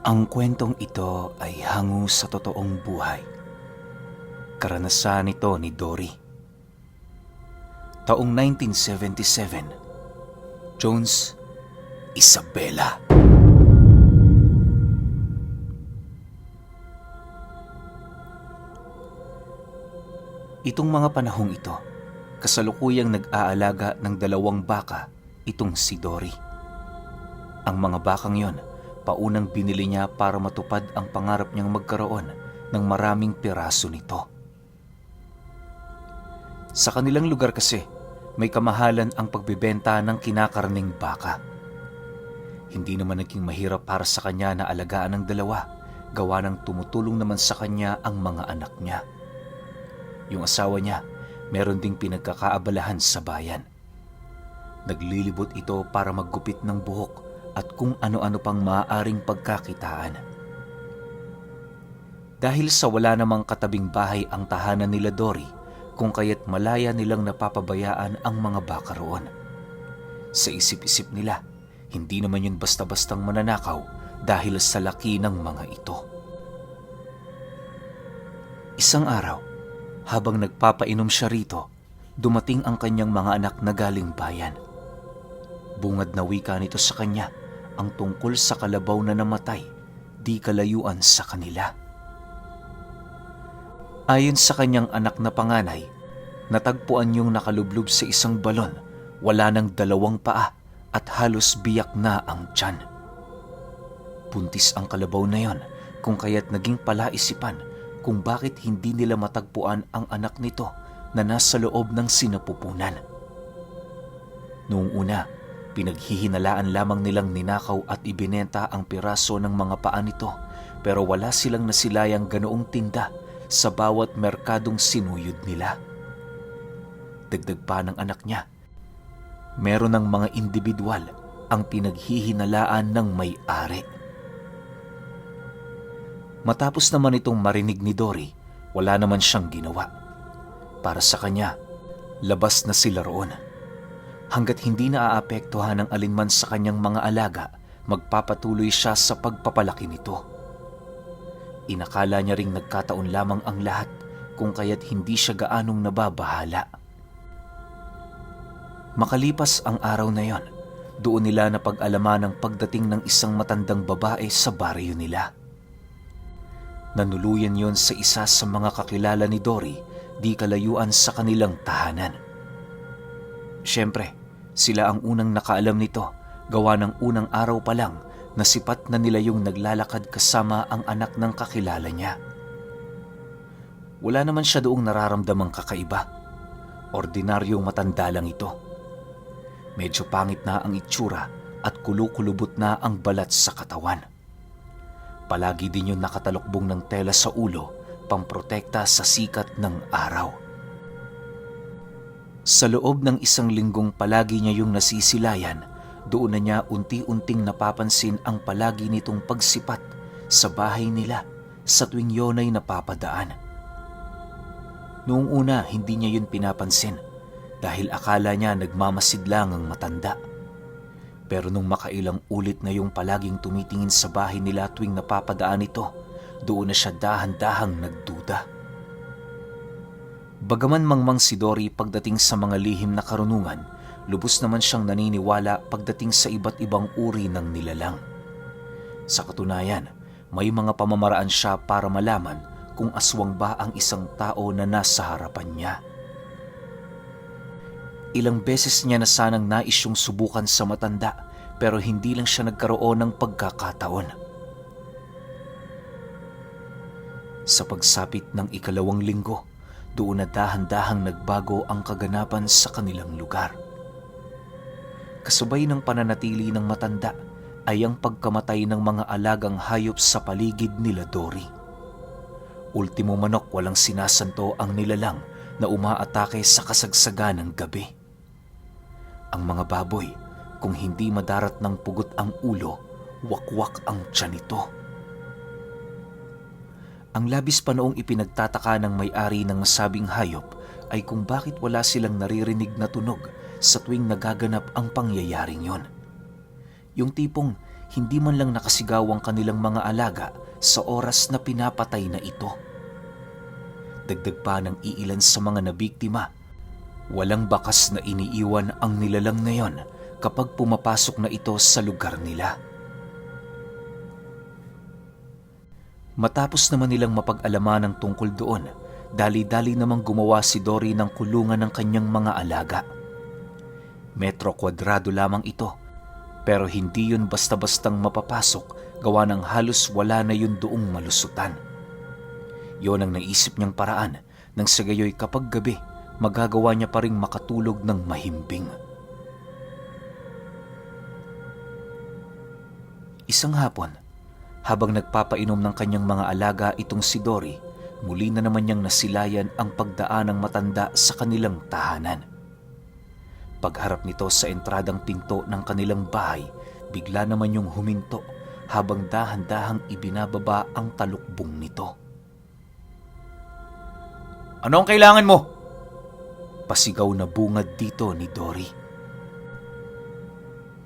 Ang kwentong ito ay hango sa totoong buhay. Karanasan ito ni Dory. Taong 1977, Jones, Isabela. Itong mga panahong ito, kasalukuyang nag-aalaga ng 2 baka itong si Dory. Ang mga bakang yon, paunang binili niya para matupad ang pangarap niyang magkaroon ng maraming piraso nito. Sa kanilang lugar kasi, may kamahalan ang pagbebenta ng kinakarning baka. Hindi naman naging mahirap para sa kanya na alagaan ng 2, gawa ng tumutulong naman sa kanya ang mga anak niya. Yung asawa niya, meron ding pinagkakaabalahan sa bayan. Naglilibot ito para maggupit ng buhok at kung ano-ano pang maaaring pagkakitaan. Dahil sa wala namang katabing bahay ang tahanan nila Dory, kung kaya't malaya nilang napapabayaan ang mga baka roon. Sa isip-isip nila, hindi naman yun basta-bastang mananakaw dahil sa laki ng mga ito. Isang araw, habang nagpapainom siya rito, dumating ang kanyang mga anak na galing bayan. Bungad na wika nito sa kanya ang tungkol sa kalabaw na namatay, di kalayuan sa kanila. Ayon sa kanyang anak na panganay, natagpuan yung nakalublob sa isang balon, wala ng 2 paa at halos biyak na ang tiyan. Buntis ang kalabaw na yon, kung kaya't naging palaisipan kung bakit hindi nila matagpuan ang anak nito na nasa loob ng sinapupunan. Noong una, pinaghihinalaan lamang nilang ninakaw at ibinenta ang piraso ng mga paa nito, pero wala silang nasilayang ganoong tinda sa bawat merkadong sinuyod nila. Dagdag pa ng anak niya, meron ng mga individual ang pinaghihinalaan ng may-ari. Matapos naman itong marinig ni Dory, wala naman siyang ginawa. Para sa kanya, labas na sila roon. Hanggat hindi naaapektuhan ng alinman sa kanyang mga alaga, magpapatuloy siya sa pagpapalaki nito. Inakala niya ring nagkataon lamang ang lahat, kung kaya't hindi siya gaanong nababahala. Makalipas ang araw na yon, doon nila napag-alaman ang pagdating ng isang matandang babae sa baryo nila. Nanuluyan yon sa isa sa mga kakilala ni Dory, di kalayuan sa kanilang tahanan. Siyempre, sila ang unang nakaalam nito, gawa ng unang araw pa lang na sipat na nila yung naglalakad kasama ang anak ng kakilala niya. Wala naman siya doong nararamdamang kakaiba. Ordinaryong matanda lang ito. Medyo pangit na ang itsura at kulukulubot na ang balat sa katawan. Palagi din yung nakatalukbong ng tela sa ulo, pamprotekta sa sikat ng araw. Sa loob ng 1 linggong palagi niya yung nasisilayan, doon na niya unti-unting napapansin ang palagi nitong pagsipat sa bahay nila sa tuwing yun ay napapadaan. Noong una, hindi niya yun pinapansin dahil akala niya nagmamasid lang ang matanda. Pero nung makailang ulit na yung palaging tumitingin sa bahay nila tuwing napapadaan ito, doon na siya dahan-dahang nagduda. Bagaman mangmang si Dory pagdating sa mga lihim na karunungan, lubos naman siyang naniniwala pagdating sa iba't ibang uri ng nilalang. Sa katunayan, may mga pamamaraan siya para malaman kung aswang ba ang isang tao na nasa harapan niya. Ilang beses niya na sanang nais yung subukan sa matanda, pero hindi lang siya nagkaroon ng pagkakataon. Sa pagsapit ng 2 linggo, doon na dahan-dahang nagbago ang kaganapan sa kanilang lugar. Kasabay ng pananatili ng matanda ay ang pagkamatay ng mga alagang hayop sa paligid nila Dory. Ultimo manok, walang sinasanto ang nilalang na umaatake sa kasagsagan ng gabi. Ang mga baboy, kung hindi madarat ng pugot ang ulo, wakwak ang tiyan nito. Ang labis pa noong ipinagtataka ng may-ari ng nasabing hayop ay kung bakit wala silang naririnig na tunog sa tuwing nagaganap ang pangyayaring yon. Yung tipong hindi man lang nakasigaw ang kanilang mga alaga sa oras na pinapatay na ito. Dagdag pa ng iilan sa mga nabiktima, walang bakas na iniiwan ang nilalang na yon kapag pumapasok na ito sa lugar nila. Matapos naman nilang mapag-alaman ng tungkol doon, dali-dali namang gumawa si Dory ng kulungan ng kanyang mga alaga. Metro kwadrado lamang ito, pero hindi yun basta-bastang mapapasok gawa ng halos wala na yun doong malusutan. Yon ang naisip niyang paraan nang sa gayoy kapag gabi, magagawa niya pa ring makatulog ng mahimbing. Isang hapon, habang nagpapainom ng kanyang mga alaga itong si Dory, muli na naman niyang nasilayan ang pagdaan ng matanda sa kanilang tahanan. Pagharap nito sa entradang pinto ng kanilang bahay, bigla naman yung huminto habang dahan-dahang ibinababa ang talukbong nito. "Ano ang kailangan mo?" Pasigaw na bungad dito ni Dory.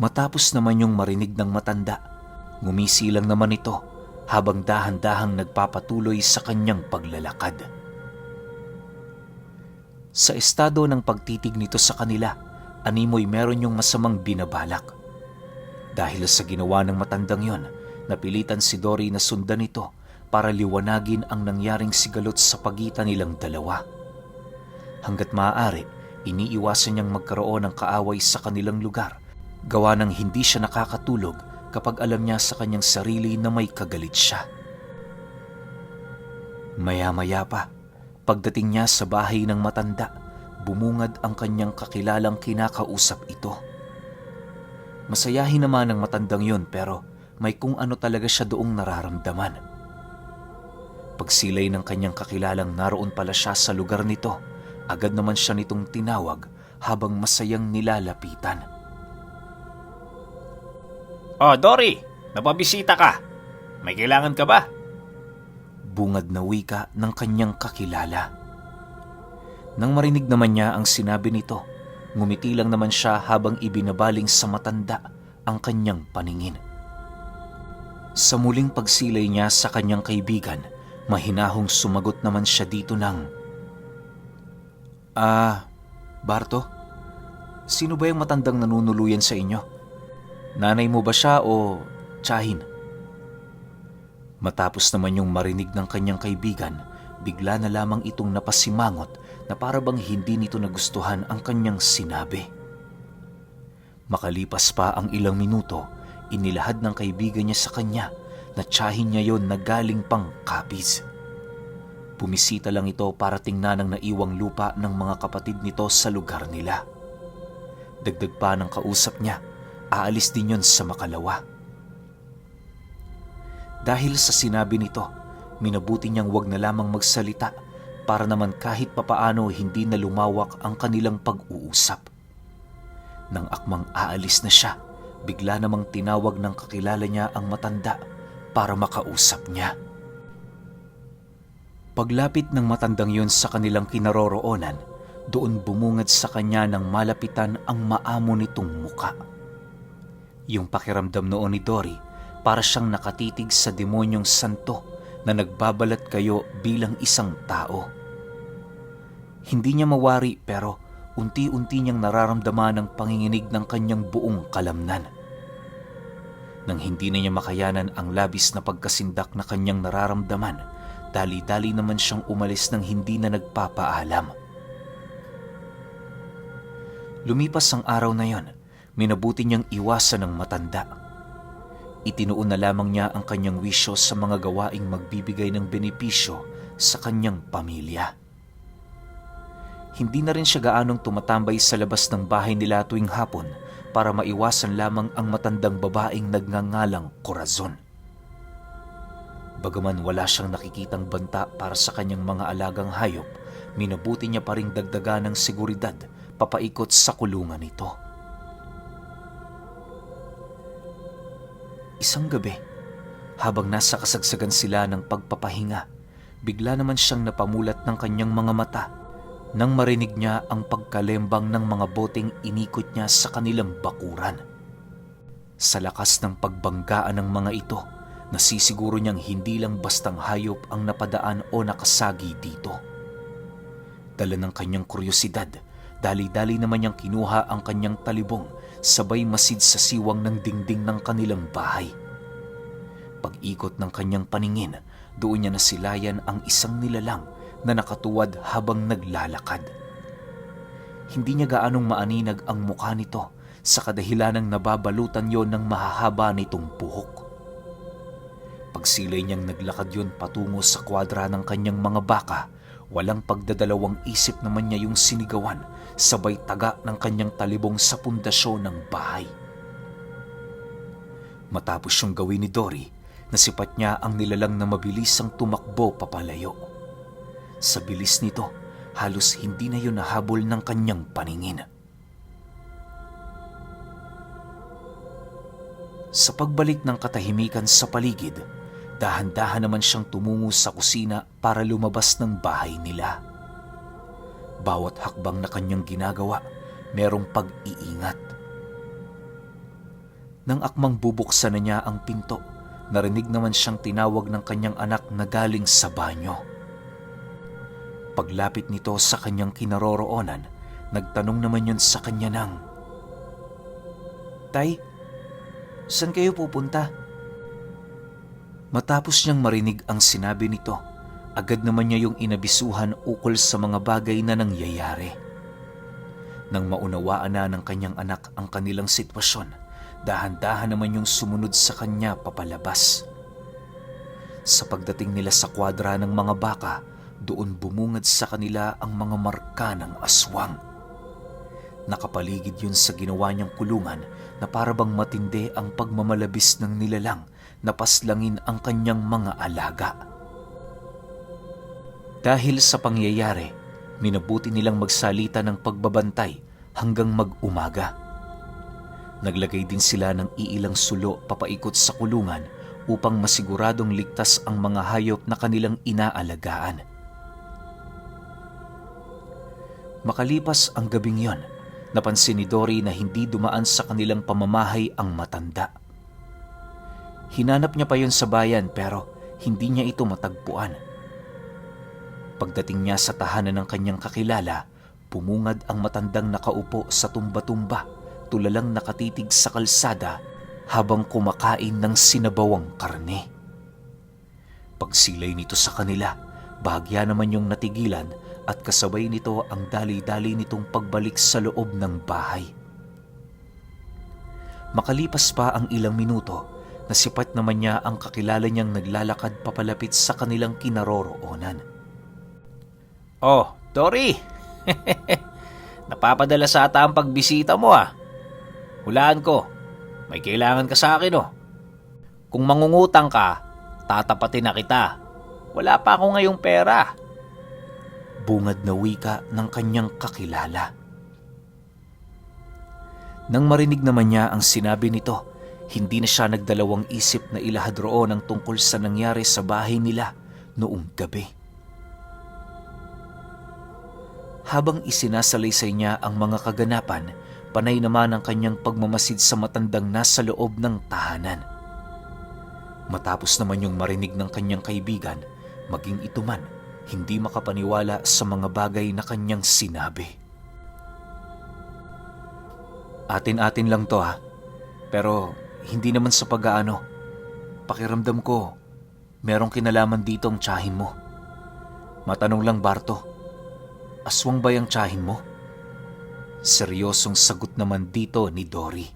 Matapos naman yung marinig ng matanda, ngumisi lang naman ito habang dahan-dahang nagpapatuloy sa kanyang paglalakad. Sa estado ng pagtitig nito sa kanila, animoy meron yung masamang binabalak. Dahil sa ginawa ng matandang yon, napilitan si Dory na sundan ito para liwanagin ang nangyaring sigalot sa pagitan nilang dalawa. Hanggat maaari, iniiwasan niyang magkaroon ng kaaway sa kanilang lugar, gawa ng hindi siya nakakatulog kapag alam niya sa kanyang sarili na may kagalit siya. Maya-maya pa, pagdating niya sa bahay ng matanda, bumungad ang kanyang kakilalang kinakausap ito. Masayahin naman ang matandang yun pero may kung ano talaga siya doong nararamdaman. Pagsilay ng kanyang kakilalang naroon pala siya sa lugar nito, agad naman siya nitong tinawag habang masayang nilalapitan. "Oh, Dory, napabisita ka. May kailangan ka ba?" Bungad na wika ng kanyang kakilala. Nang marinig naman niya ang sinabi nito, ngumiti lang naman siya habang ibinabaling sa matanda ang kanyang paningin. Sa muling pagsilay niya sa kanyang kaibigan, mahinahong sumagot naman siya dito ng, Barto, sino ba yung matandang nanunuluyan sa inyo? Nanay mo ba siya o tiyahin?" Matapos naman yung marinig ng kanyang kaibigan, bigla na lamang itong napasimangot na para bang hindi nito nagustuhan ang kanyang sinabi. Makalipas pa ang ilang minuto, inilahad ng kaibigan niya sa kanya na tiyahin niya yon na galing pang Capiz. Bumisita lang ito para tingnan ang naiwang lupa ng mga kapatid nito sa lugar nila. Dagdag pa ng kausap niya, aalis din yon sa Makalawa. Dahil sa sinabi nito, minabuti niyang wag na lamang magsalita para naman kahit papaano hindi na lumawak ang kanilang pag-uusap. Nang akmang aalis na siya, bigla namang tinawag ng kakilala niya ang matanda para makausap niya. Paglapit ng matandang yun sa kanilang kinaroroonan, doon bumungad sa kanya ng malapitan ang maamo nitong muka. Yung pakiramdam noon ni Dory, para siyang nakatitig sa demonyong santo na nagbabalat kayo bilang isang tao. Hindi niya mawari pero unti-unti niyang nararamdaman ang panginginig ng kanyang buong kalamnan. Nang hindi na niya makayanan ang labis na pagkasindak na kanyang nararamdaman, dali-dali naman siyang umalis nang hindi na nagpapaalam. Lumipas ang araw na yon, minabuti niyang iwasan ng matanda. Itinuon na lamang niya ang kanyang wisyo sa mga gawaing magbibigay ng benepisyo sa kanyang pamilya. Hindi na rin siya gaanong tumatambay sa labas ng bahay nila tuwing hapon para maiwasan lamang ang matandang babaeng nagngangalang Corazon. Bagaman wala siyang nakikitang banta para sa kanyang mga alagang hayop, minabuti niya pa ring dagdagan ng seguridad papaikot sa kulungan nito. Isang gabi, habang nasa kasagsagan sila ng pagpapahinga, bigla naman siyang napamulat ng kanyang mga mata nang marinig niya ang pagkalembang ng mga boteng inikot niya sa kanilang bakuran. Sa lakas ng pagbanggaan ng mga ito, nasisiguro niyang hindi lang bastang hayop ang napadaan o nakasagi dito. Dala ng kanyang kuryosidad, dali-dali naman niyang kinuha ang kanyang talibong, sabay masid sa siwang ng dingding ng kanilang bahay. Pag-ikot ng kanyang paningin, doon niya nasilayan ang isang nilalang na nakatuwad habang naglalakad. Hindi niya gaanong maaninag ang mukha nito sa kadahilanang nababalutan yon ng mahahaba nitong buhok. Pagsilay niyang naglakad yon patungo sa kwadra ng kanyang mga baka, walang pagdadalawang isip naman niya yung sinigawan, sabay taga ng kanyang talibong sa pundasyon ng bahay. Matapos yung gawin ni Dory, nasipat niya ang nilalang na mabilis ang tumakbo papalayo. Sa bilis nito, halos hindi na yun nahabol ng kanyang paningin. Sa pagbalik ng katahimikan sa paligid, dahan-dahan naman siyang tumungo sa kusina para lumabas ng bahay nila. Bawat hakbang na kanyang ginagawa, merong pag-iingat. Nang akmang bubuksan na niya ang pinto, narinig naman siyang tinawag ng kanyang anak na galing sa banyo. Paglapit nito sa kanyang kinaroroonan, nagtanong naman yun sa kanya ng, "Tay, saan kayo pupunta?" Matapos niyang marinig ang sinabi nito, agad naman niya yung inabisuhan ukol sa mga bagay na nangyayari. Nang maunawaan na ng kanyang anak ang kanilang sitwasyon, dahan-dahan naman yung sumunod sa kanya papalabas. Sa pagdating nila sa kwadra ng mga baka, doon bumungad sa kanila ang mga marka ng aswang. Nakapaligid yun sa ginawa niyang kulungan na para bang matindi ang pagmamalabis ng nilalang na paslangin ang kanyang mga alaga. Dahil sa pangyayari, minabuti nilang magsalita ng pagbabantay hanggang mag-umaga. Naglagay din sila ng iilang sulo papaikot sa kulungan upang masiguradong ligtas ang mga hayop na kanilang inaalagaan. Makalipas ang gabing yon, napansin ni Dory na hindi dumaan sa kanilang pamamahay ang matanda. Hinanap niya pa yon sa bayan pero hindi niya ito matagpuan. Pagdating niya sa tahanan ng kanyang kakilala, pumungad ang matandang nakaupo sa tumba-tumba, tulalang nakatitig sa kalsada habang kumakain ng sinabawang karne. Pagsilay nito sa kanila, bahagya naman yung natigilan at kasabay nito ang dali-dali nitong pagbalik sa loob ng bahay. Makalipas pa ang ilang minuto, nasipat naman niya ang kakilala niyang naglalakad papalapit sa kanilang kinaroroonan. "Oh, Dory! Napapadala sa ata ang pagbisita mo ah. Hulaan ko, may kailangan ka sa akin oh. Kung mangungutang ka, tatapatin na kita. Wala pa ako ngayong pera." Bungad na wika ng kanyang kakilala. Nang marinig naman niya ang sinabi nito, hindi na siya nagdalawang isip na ilahad roon ang tungkol sa nangyari sa bahay nila noong gabi. Habang isinasalaysay niya ang mga kaganapan, panay naman ang kanyang pagmamasid sa matandang nasa loob ng tahanan. Matapos naman yung marinig ng kanyang kaibigan, maging ito man, hindi makapaniwala sa mga bagay na kanyang sinabi. "Atin-atin lang to ha, pero hindi naman sa pag-aano. Pakiramdam ko, merong kinalaman dito ang tiyahin mo. Matanong lang Barto, aswang ba yung tiyahin mo?" Seryosong sagot naman dito ni Dory.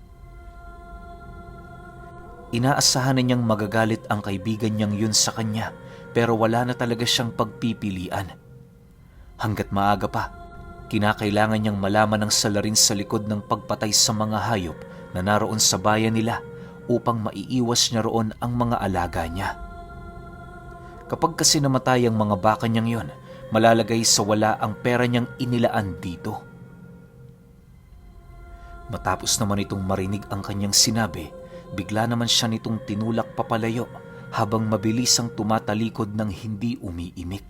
Inaasahan na niyang magagalit ang kaibigan niyang yun sa kanya, pero wala na talaga siyang pagpipilian. Hanggat maaga pa, kinakailangan niyang malaman ang salarin sa likod ng pagpatay sa mga hayop na naroon sa bayan nila upang maiiwas niya roon ang mga alaga niya. Kapag kasi namatay ang mga baka niyang yon, malalagay sa wala ang pera niyang inilaan dito. Matapos naman itong marinig ang kanyang sinabi, bigla naman siya nitong tinulak papalayo habang mabilis ang tumatalikod ng hindi umiimik.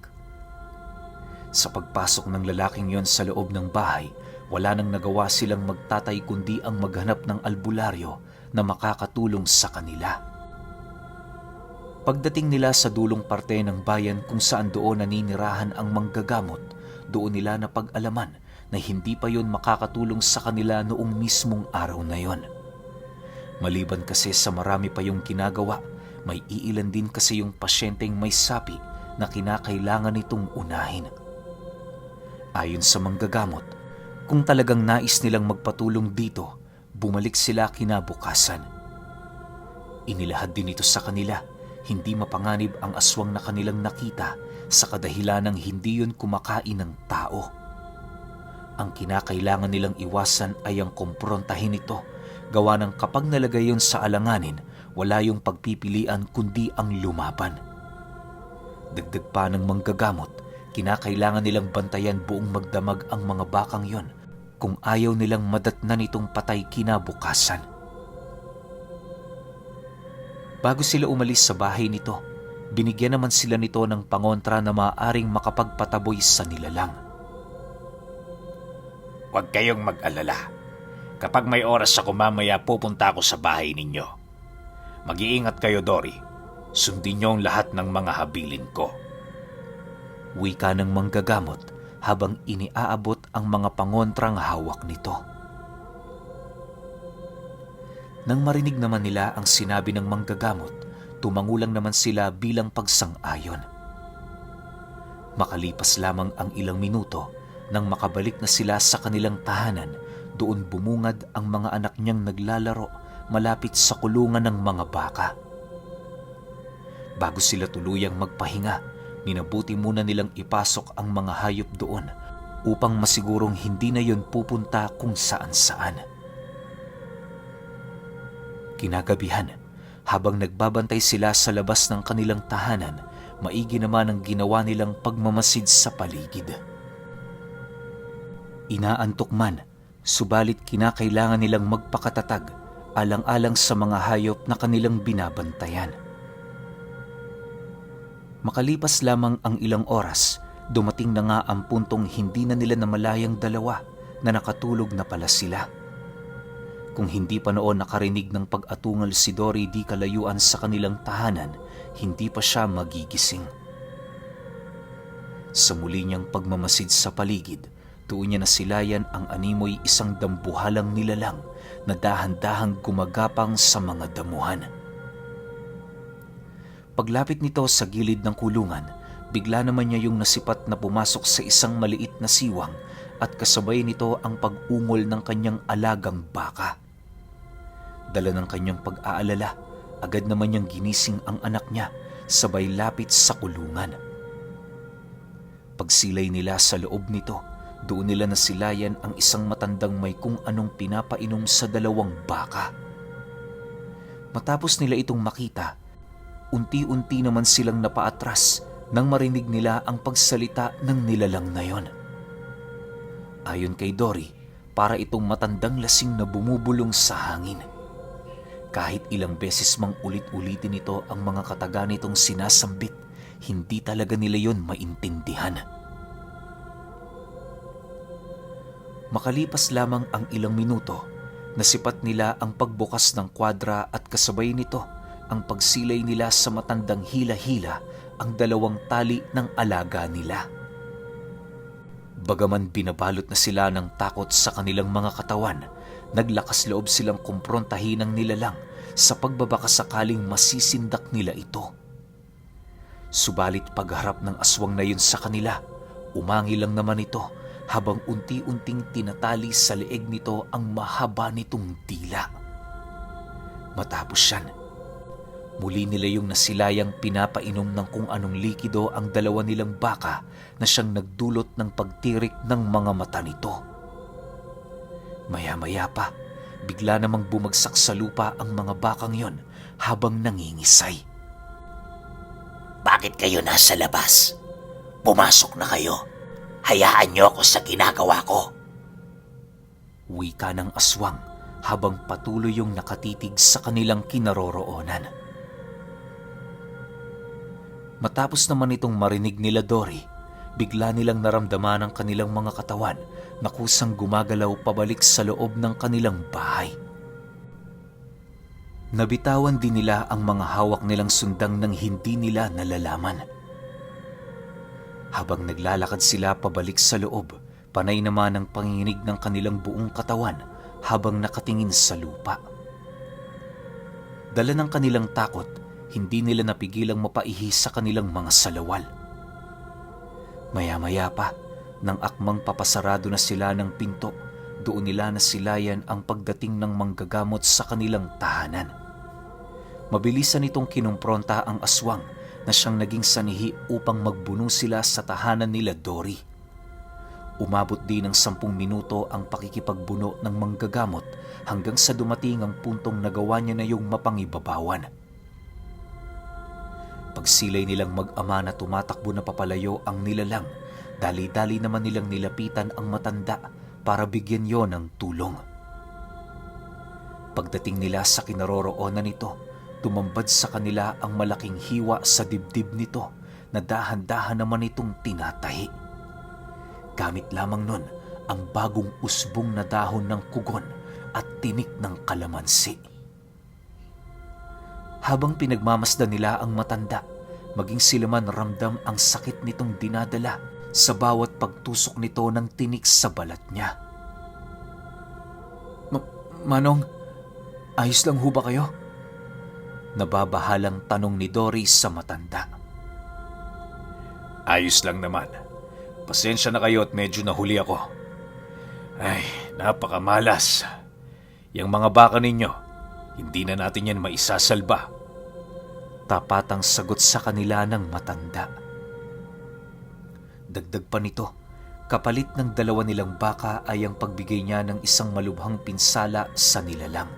Sa pagpasok ng lalaking yon sa loob ng bahay, wala nang nagawa silang magtatay kundi ang maghanap ng albularyo na makakatulong sa kanila. Pagdating nila sa dulong parte ng bayan kung saan doon naninirahan ang manggagamot, doon nila napag-alaman na hindi pa yon makakatulong sa kanila noong mismong araw na yon. Maliban kasi sa marami pa yung ginagawa, may iilan din kasi yung pasyenteng may sapi na kinakailangan nitong unahin. Ayon sa manggagamot, kung talagang nais nilang magpatulong dito, bumalik sila kinabukasan. Inilahad din ito sa kanila, hindi mapanganib ang aswang na kanilang nakita sa kadahilan ng hindi yun kumakain ng tao. Ang kinakailangan nilang iwasan ay ang kumprontahin ito, gawa ng kapag nalagay yun sa alanganin, wala yung pagpipilian kundi ang lumaban. Dagdag pa ng manggagamot, kinakailangan nilang bantayan buong magdamag ang mga bakang yon kung ayaw nilang madatnan itong patay kinabukasan. Bago sila umalis sa bahay nito, binigyan naman sila nito ng pangontra na maaaring makapagpataboy sa nilalang. Huwag kayong mag-alala. Kapag may oras ako mamaya, pupunta ako sa bahay ninyo. Mag-iingat kayo, Dory. Sundin niyo ang lahat ng mga habilin ko. Wika ng manggagamot habang iniaabot ang mga pangontrang hawak nito. Nang marinig naman nila ang sinabi ng manggagamot, tumangulang naman sila bilang pagsang-ayon. Makalipas lamang ang ilang minuto, nang makabalik na sila sa kanilang tahanan, doon bumungad ang mga anak niyang naglalaro malapit sa kulungan ng mga baka. Bago sila tuluyang magpahinga, minabuti muna nilang ipasok ang mga hayop doon upang masigurong hindi na yon pupunta kung saan-saan. Kinagabihan, habang nagbabantay sila sa labas ng kanilang tahanan, maigi naman ang ginawa nilang pagmamasid sa paligid. Inaantok man, subalit kinakailangan nilang magpakatatag alang-alang sa mga hayop na kanilang binabantayan. Makalipas lamang ang ilang oras, dumating na nga ang puntong hindi na nila namalayang dalawa na nakatulog na pala sila. Kung hindi pa noon nakarinig ng pag-atungal si Dory di kalayuan sa kanilang tahanan, hindi pa siya magigising. Sa muli niyang pagmamasid sa paligid, doon niya nasilayan ang animoy isang dambuhalang nilalang na dahan-dahang gumagapang sa mga damuhan. Paglapit nito sa gilid ng kulungan, bigla naman niya yung nasipat na pumasok sa isang maliit na siwang at kasabay nito ang pag-ungol ng kanyang alagang baka. Dala ng kanyang pag-aalala, agad naman niyang ginising ang anak niya, sabay lapit sa kulungan. Pagsilay nila sa loob nito, doon nila nasilayan ang isang matandang may kung anong pinapainom sa dalawang baka. Matapos nila itong makita, unti-unti naman silang napaatras nang marinig nila ang pagsalita ng nilalang na yon. Ayon kay Dory, para itong matandang lasing na bumubulong sa hangin. Kahit ilang beses mang ulit-ulitin nito ang mga kataga nitong sinasambit, hindi talaga nila yon maintindihan. Makalipas lamang ang ilang minuto, nasipat nila ang pagbukas ng kwadra at kasabay nito ang pagsilay nila sa matandang hila-hila ang dalawang tali ng alaga nila. Bagaman binabalot na sila ng takot sa kanilang mga katawan, naglakas loob silang kumprontahin ng nilalang sa pagbabaka sakaling masisindak nila ito. Subalit pagharap ng aswang na yun sa kanila, umangi lang naman ito habang unti-unting tinatali sa leeg nito ang mahaba nitong dila. Matapos yan, muli nila yung nasilayang pinapainom ng kung anong likido ang dalawa nilang baka na siyang nagdulot ng pagtirik ng mga mata nito. Maya-maya pa, bigla namang bumagsak sa lupa ang mga bakang yon habang nangingisay. Bakit kayo nasa labas? Pumasok na kayo. Hayaan niyo ako sa ginagawa ko. Wika ng aswang habang patuloy yung nakatitig sa kanilang kinaroroonan. Matapos naman itong marinig nila Dory, bigla nilang naramdaman ang kanilang mga katawan na kusang gumagalaw pabalik sa loob ng kanilang bahay. Nabitawan din nila ang mga hawak nilang sundang nang hindi nila nalalaman. Habang naglalakad sila pabalik sa loob, panay naman ang panginginig ng kanilang buong katawan habang nakatingin sa lupa. Dala ng kanilang takot, hindi nila napigilang mapaihi sa kanilang mga salawal. Maya-maya pa, nang akmang papasarado na sila ng pinto, doon nila nasilayan ang pagdating ng manggagamot sa kanilang tahanan. Mabilisan itong kinumpronta ang aswang na siyang naging sanihi upang magbuno sila sa tahanan nila Dory. Umabot din ng 10 minuto ang pakikipagbuno ng manggagamot hanggang sa dumating ang puntong nagawa niya na yung mapangibabawan. Pagsilay nilang mag-ama na tumatakbo na papalayo ang nilalang, dali-dali naman nilang nilapitan ang matanda para bigyan yon ng tulong. Pagdating nila sa kinaroroonan nito, tumambad sa kanila ang malaking hiwa sa dibdib nito na dahan-dahan naman itong tinatahi. Gamit lamang nun ang bagong usbong na dahon ng kugon at tinik ng kalamansi. Habang pinagmamasdan nila ang matanda, maging sila man ramdam ang sakit nitong dinadala sa bawat pagtusok nito ng tinik sa balat niya. Manong, ayos lang ho ba kayo? Nababahalang tanong ni Dory sa matanda. Ayos lang naman. Pasensya na kayo at medyo nahuli ako. Ay, napakamalas. Yang mga baka ninyo, hindi na natin yan maisasalba. Tapatang sagot sa kanila ng matanda. Dagdag pa nito, kapalit ng 2 nilang baka ay ang pagbigay niya ng isang malubhang pinsala sa nilalang.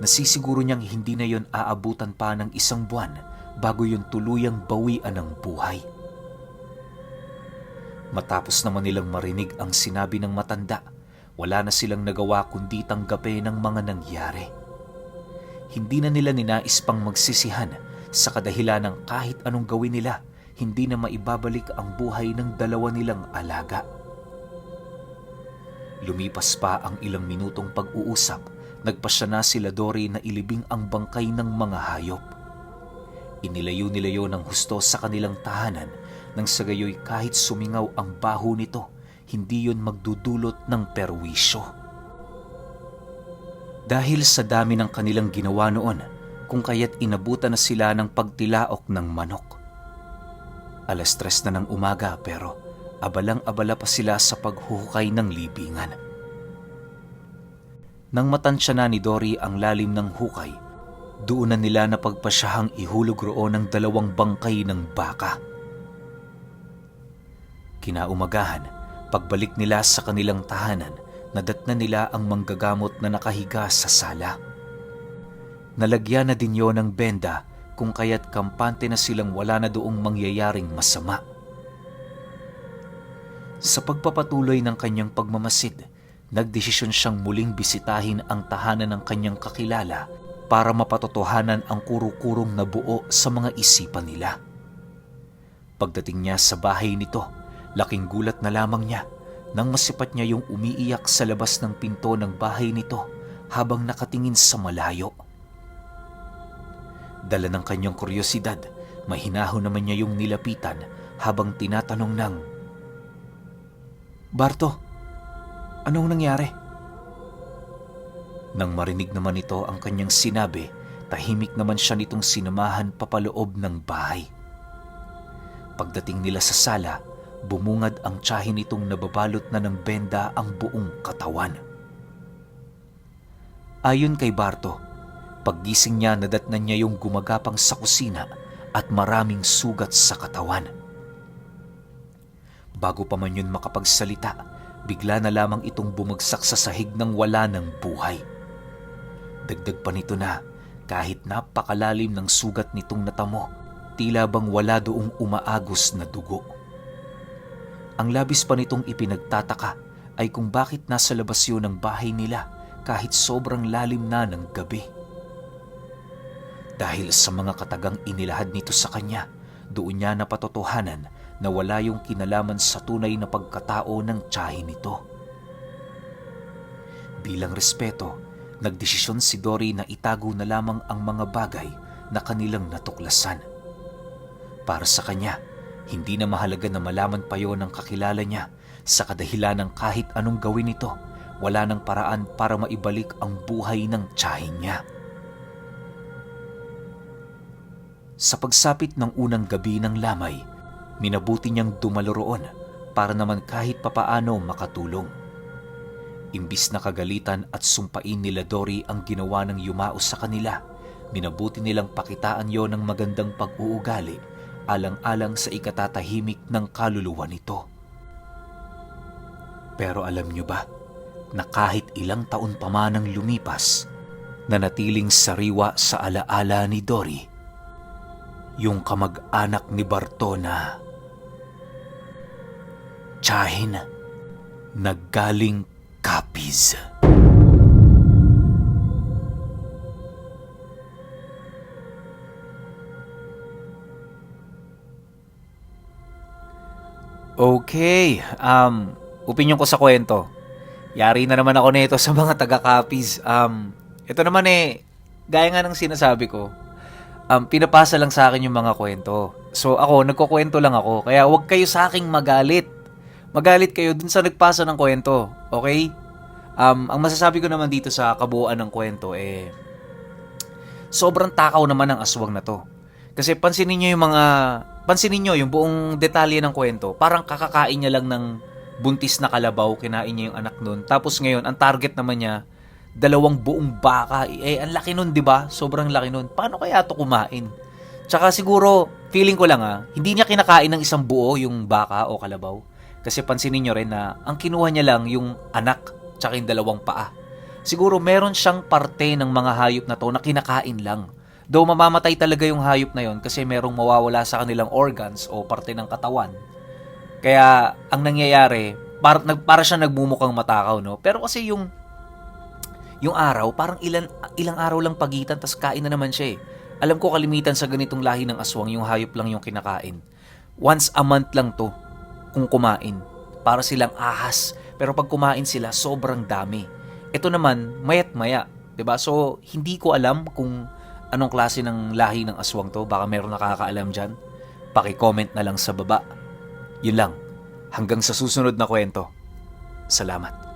Nasisiguro niyang hindi na yon aabutan pa ng 1 buwan bago yon tuluyang bawian ng buhay. Matapos naman nilang marinig ang sinabi ng matanda, wala na silang nagawa kundi tanggapin ang mga nangyari. Hindi na nila ninais pang magsisihan sa kadahilan ng kahit anong gawin nila, hindi na maibabalik ang buhay ng 2 nilang alaga. Lumipas pa ang ilang minutong pag-uusap, nagpasya na sila Dory na ilibing ang bangkay ng mga hayop. Inilayo-nilayo ng husto sa kanilang tahanan nang sa gayoy kahit sumingaw ang baho nito, hindi yon magdudulot ng perwisyo. Dahil sa dami ng kanilang ginawa noon, kung kaya't inabutan na sila ng pagtilaok ng manok. 3:00 na ng umaga pero abalang-abala pa sila sa paghuhukay ng libingan. Nang matansya na ni Dory ang lalim ng hukay, doon na nila napagpasyahang ihulog roon ang 2 bangkay ng baka. Kinaumagahan, pagbalik nila sa kanilang tahanan, nadatnan nila ang manggagamot na nakahiga sa sala. Nalagyan na din yon ng benda kung kaya't kampante na silang wala na doong mangyayaring masama. Sa pagpapatuloy ng kanyang pagmamasid, nagdesisyon siyang muling bisitahin ang tahanan ng kanyang kakilala para mapatotohanan ang kuro-kurong na buo sa mga isipan nila. Pagdating niya sa bahay nito, laking gulat na lamang niya nang masipat niya yung umiiyak sa labas ng pinto ng bahay nito habang nakatingin sa malayo. Dala ng kanyang kuryosidad, mahinahon naman niya yung nilapitan habang tinatanong ng, "Barto, anong nangyari?" Nang marinig naman ito ang kanyang sinabi, tahimik naman siya nitong sinamahan papaloob ng bahay. Pagdating nila sa sala, bumungad ang tiyahin nitong nababalot na ng benda ang buong katawan. Ayon kay Barto, paggising niya nadatnan niya yung gumagapang sa kusina at maraming sugat sa katawan. Bago pa man yun makapagsalita, bigla na lamang itong bumagsak sa sahig ng wala ng buhay. Dagdag pa nito na kahit napakalalim ng sugat nitong natamo, tila bang wala doong umaagos na dugo. Ang labis pa nitong ipinagtataka ay kung bakit nasa labas yun ng bahay nila kahit sobrang lalim na ng gabi. Dahil sa mga katagang inilahad nito sa kanya, doon niya napatotohanan na wala yung kinalaman sa tunay na pagkatao ng tiyahin nito. Bilang respeto, Nagdesisyon si Dory na itago na lamang ang mga bagay na kanilang natuklasan. Para sa kanya, hindi na mahalaga na malaman pa yon ng kakilala niya sa kadahilan ng kahit anong gawin nito, wala ng paraan para maibalik ang buhay ng tiyahin niya. Sa pagsapit ng unang gabi ng lamay, minabuti niyang dumalo roon para naman kahit papaano makatulong. Imbis na kagalitan at sumpain nila Dory ang ginawa ng yumao sa kanila, minabuti nilang pakitaan yon ng magandang pag-uugali alang-alang sa ikatatahimik ng kaluluwa nito. Pero alam niyo ba na kahit ilang taon pa man ang lumipas, nanatiling sariwa sa alaala ni Dory yung kamag-anak ni Barto na tiyahin na galing Capiz. Okay, opinion ko sa kwento. Yari na naman ako nito sa mga taga-Capiz. Ito naman gaya nga ng sinasabi ko, pinapasa lang sa akin yung mga kwento. So ako, nagkukwento lang ako. Kaya huwag kayo sa aking magalit. Magalit kayo dun sa nagpasa ng kwento. Okay? Ang masasabi ko naman dito sa kabuuan ng kwento, sobrang takaw naman ang aswang na to. Kasi pansinin nyo yung buong detalye ng kwento. Parang kakakain niya lang ng buntis na kalabaw, kinain niya yung anak nun. Tapos ngayon, ang target naman niya, 2 buong baka. Ang laki nun, di ba? Sobrang laki nun. Paano kaya ito kumain? Tsaka siguro, feeling ko lang hindi niya kinakain ng isang buo yung baka o kalabaw. Kasi pansinin nyo rin na ang kinuha niya lang yung anak tsaka yung 2 paa. Siguro meron siyang parte ng mga hayop na to na kinakain lang. Though mamamatay talaga yung hayop na yon kasi merong mawawala sa kanilang organs o parte ng katawan. Kaya ang nangyayari, para siya nagmumukhang matakaw, no? Pero kasi yung araw, parang ilang araw lang pagitan, tas kain na naman siya. Alam ko kalimitan sa ganitong lahi ng aswang, yung hayop lang yung kinakain. Once a month lang to kung kumain. Para silang ahas. Pero pag kumain sila, sobrang dami. Ito naman, mayat maya. 'Di ba? So, hindi ko alam kung anong klase ng lahi ng aswang to. Baka meron nakakaalam dyan. Paki-comment na lang sa baba. Yun lang. Hanggang sa susunod na kwento. Salamat.